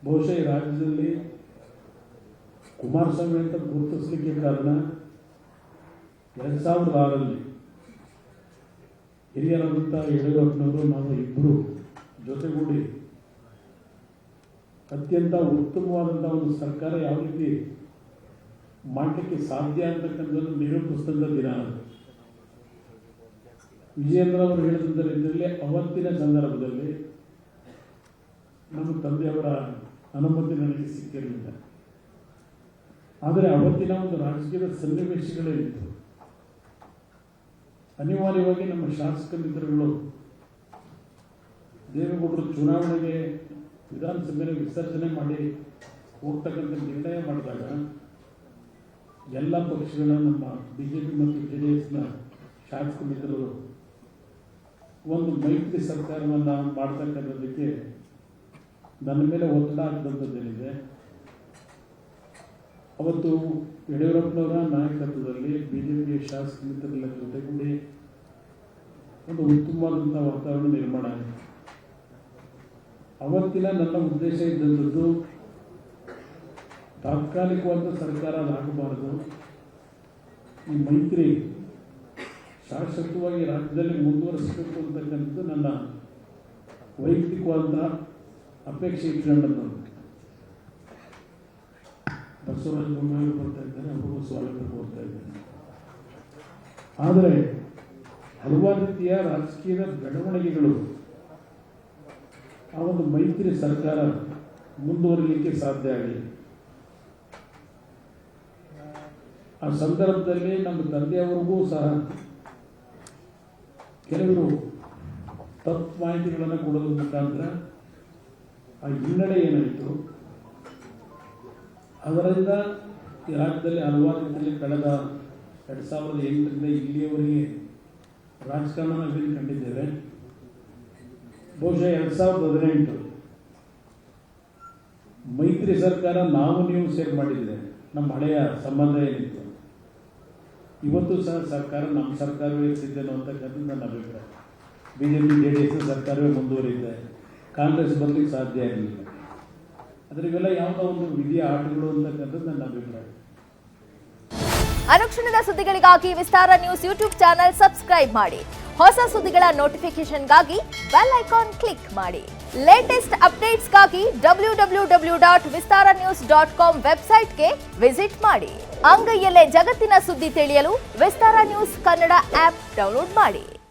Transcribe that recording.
ಬಹುಶಃ ಈ ರಾಜ್ಯದಲ್ಲಿ ಕುಮಾರಸ್ವಾಮಿ ಅಂತ ಗುರುತಿಸಲಿಕ್ಕೆ ಕಾರಣ 2006ರಲ್ಲಿ ಹಿರಿಯರಾದಂಥ ಯಡಿಯೂರಪ್ಪನವರು ನಾವು ಇಬ್ಬರು ಜೊತೆಗೂಡಿ ಅತ್ಯಂತ ಉತ್ತಮವಾದಂಥ ಒಂದು ಸರ್ಕಾರ ಯಾವ ರೀತಿ ಮಾಡಲಿಕ್ಕೆ ಸಾಧ್ಯ ಅಂತಕ್ಕಂಥದ್ದು ನಿರೂಪಿಸಿದ ದಿನ. ವಿಜಯೇಂದ್ರ ಅವರು ಹೇಳಿದಂಥ ರೀತಿಯಲ್ಲಿ ಅವತ್ತಿನ ಸಂದರ್ಭದಲ್ಲಿ ನಮ್ಮ ತಂದೆಯವರ ಅನುಮತಿ ನನಗೆ ಸಿಕ್ಕಿರಲಿಲ್ಲ. ಆದರೆ ಅವತ್ತಿನ ಒಂದು ರಾಜಕೀಯದ ಸನ್ನಿವೇಶಗಳೇನಿತ್ತು, ಅನಿವಾರ್ಯವಾಗಿ ನಮ್ಮ ಶಾಸಕ ಮಿತ್ರಗಳು ದೇವೇಗೌಡರು ಚುನಾವಣೆಗೆ ವಿಧಾನಸಭೆಯಲ್ಲಿ ವಿಸರ್ಜನೆ ಮಾಡಿ ಹೋಗ್ತಕ್ಕಂಥ ನಿರ್ಣಯ ಮಾಡಿದಾಗ ಎಲ್ಲ ಪಕ್ಷಗಳ ನಮ್ಮ ಬಿಜೆಪಿ ಮತ್ತು ಜೆಡಿಎಸ್ನ ಶಾಸಕ ಮಿತ್ರರು ಒಂದು ಮೈತ್ರಿ ಸರ್ಕಾರವನ್ನು ಮಾಡ್ತಕ್ಕಂಥದ್ದಕ್ಕೆ ನನ್ನ ಮೇಲೆ ಒತ್ತಡ ಹಾಕಿದಂಥದ್ದೇನಿದೆ. ಅವತ್ತು ಯಡಿಯೂರಪ್ಪನವರ ನಾಯಕತ್ವದಲ್ಲಿ ಬಿಜೆಪಿಯ ಶಾಸಕ ಮಿತ್ರರ ಜೊತೆಗೂಡಿ ಒಂದು ಉತ್ತಮವಾದಂಥ ವಾತಾವರಣ ನಿರ್ಮಾಣ ಆಯಿತು. ಅವತ್ತಿನ ನನ್ನ ಉದ್ದೇಶ ಇದ್ದಂಥದ್ದು ತಾತ್ಕಾಲಿಕವಾದ ಸರ್ಕಾರ ಆಗಬಾರದು, ಈ ಮೈತ್ರಿ ಶಾಶ್ವತವಾಗಿ ರಾಜ್ಯದಲ್ಲಿ ಮುಂದುವರಿಸಬೇಕು ಅಂತಕ್ಕಂಥದ್ದು ನನ್ನ ವೈಯಕ್ತಿಕವಾದ ಅಪೇಕ್ಷೆ ಇಟ್ಕೊಂಡದ್ದು. ಬಸವರಾಜ ಬೊಮ್ಮಾಯಿ ಬರ್ತಾ ಇದ್ದಾರೆ, ಅವರು ಸ್ವಾಗತ ಕೋರ್ತಾ ಇದ್ದಾರೆ. ಆದರೆ ಹಲವಾರು ರೀತಿಯ ರಾಜಕೀಯದ ಬೆಳವಣಿಗೆಗಳು ಆ ಒಂದು ಮೈತ್ರಿ ಸರ್ಕಾರ ಮುಂದುವರಿಲಿಕ್ಕೆ ಸಾಧ್ಯ ಆಗಲಿ. ಆ ಸಂದರ್ಭದಲ್ಲಿ ನಮ್ಮ ತಂದೆಯವರಿಗೂ ಸಹ ಕೆಲವರು ತಪ್ಪು ಮಾಹಿತಿಗಳನ್ನು ಕೊಡೋದ್ರ ಮುಖಾಂತರ ಆ ಹಿನ್ನಡೆ ಏನಾಯಿತು, ಅದರಿಂದ ಈ ರಾಜ್ಯದಲ್ಲಿ ಹಲವಾರು ರೀತಿಯಲ್ಲಿ ಕಳೆದ 2008ರಿಂದ ಇಲ್ಲಿಯವರೆಗೆ ರಾಜಕಾರಣ ನಾವೇನು ಕಂಡಿದ್ದೇವೆ. ಬಹುಶಃ 2018 ಮೈತ್ರಿ ಸರ್ಕಾರ ನಾವು ನೀವು ಸೇರ್ ಮಾಡಿದರೆ ನಮ್ಮ ಹಳೆಯ ಸಂಬಂಧ ಏನಿತ್ತು, ಇವತ್ತು ಸಹ ಸರ್ಕಾರ ನಮ್ಮ ಸರ್ಕಾರವೇ ಇರ್ತಿದ್ದೇನೋ ಅಂತಕ್ಕಂಥದ್ದು ನನ್ನ ಅಭಿಪ್ರಾಯ. ಬಿಜೆಪಿ ಜೆಡಿಎಸ್ ಸರ್ಕಾರವೇ ಮುಂದುವರಿಯುತ್ತೆ, ಕಾಂಗ್ರೆಸ್ ಬರಲಿಕ್ಕೆ ಸಾಧ್ಯ ಆಗಲಿಲ್ಲ. ಆದರೆ ಇವೆಲ್ಲ ಯಾವುದೋ ಒಂದು ವಿಧಿಯ ಆಟಗಳು ಅಂತಕ್ಕಂಥದ್ದು ನನ್ನ ಅಭಿಪ್ರಾಯ. ಅನುಕ್ಷಣದ ಸುದ್ದಿಗಳಿಗಾಗಿ ವಿಸ್ತಾರ ನ್ಯೂಸ್ ಯೂಟ್ಯೂಬ್ ಚಾನೆಲ್ ಸಬ್ಸ್ಕ್ರೈಬ್ ಮಾಡಿ. ಹೊಸ ಸುದ್ದಿಗಳ ನೋಟಿಫಿಕೇಶನ್ಗಾಗಿ ಬೆಲ್ ಐಕಾನ್ ಕ್ಲಿಕ್ ಮಾಡಿ. ಲೇಟೆಸ್ಟ್ ಅಪ್ಡೇಟ್ಸ್ಗಾಗಿ www.vistaranews.com ವೆಬ್ಸೈಟ್ಗೆ ವಿಸಿಟ್ ಮಾಡಿ. ಅಂಗೈಯಲ್ಲೇ ಜಗತ್ತಿನ ಸುದ್ದಿ ತಿಳಿಯಲು ವಿಸ್ತಾರ ನ್ಯೂಸ್ ಕನ್ನಡ ಆಪ್ ಡೌನ್ಲೋಡ್ ಮಾಡಿ.